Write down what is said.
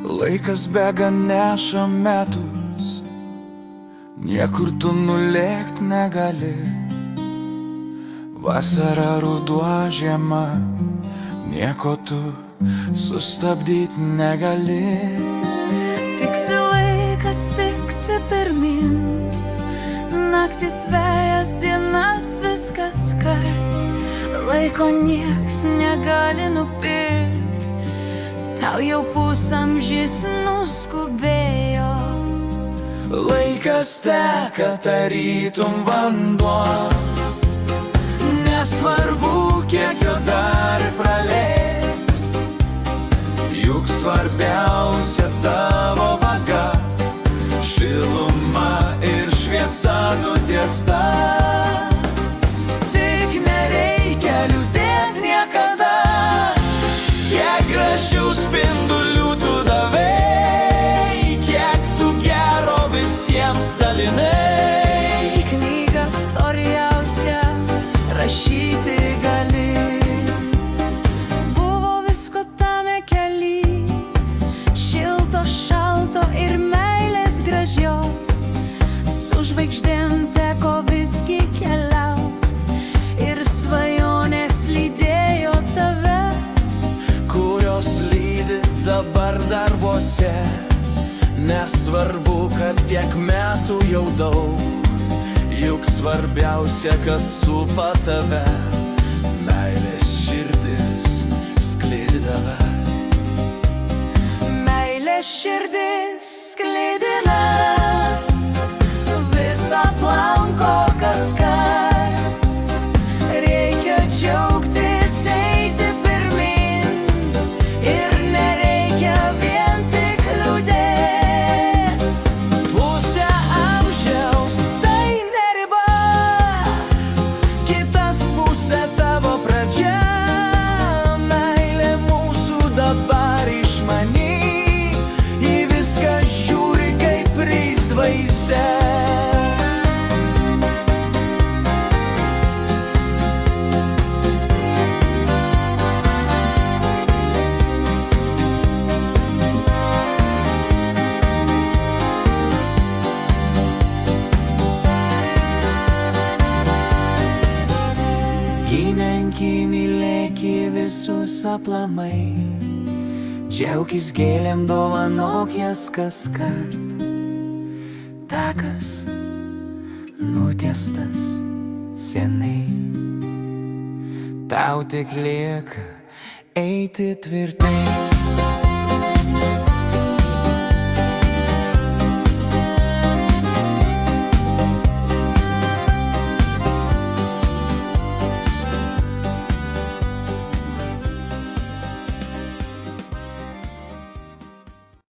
Laikas bėga neša metus, niekur tu nulėkt negali. Vasara, ruduo, žiema, nieko tu sustabdyt negali. Tiksi laikas, tiksi pirmin, naktis vėjas, dienas viskas kart. Laiko nieks negali nupirkt, tau jau pusamžis nuskubėjo. Laikas teka tarytum vanduo, nesvarbu kiek jo dar praleis, juk svarbiausia tavo vaga, šiluma ir šviesa nutiesta. Tik nereikia liūdėt niekada, kiek gražių spindulių tu davei, kiek tu gero visiems dalinai. Knyga storiausia rašyti gali, buvo visko tame kely, šilto, šalto ir meilės gražios. Su žvaigždėm teko visgi keliaut ir svajonės lydėjo tave, kurios lydi dabar darbuose. Nesvarbu, kad tiek metų jau daug, juk svarbiausia, kas supa tave, meilės širdis sklidina. meilės širdis sklidina, visą aplanko kaskart. Reikia džiaugtis, eiti pirmin ir nereikia vien tik liūdėt. Pusę amžiaus tai ne riba, kitas pusė tavo pradžia. Meilė mūsų dabar išmany, į viską žiūri kaip vaizde. Gyvenki, mylėki visus aplamai, džiaukis gėlėm, dovanok jas kaskart. Takas nutiestas seniai, tau tik lieka eiti tvirtai.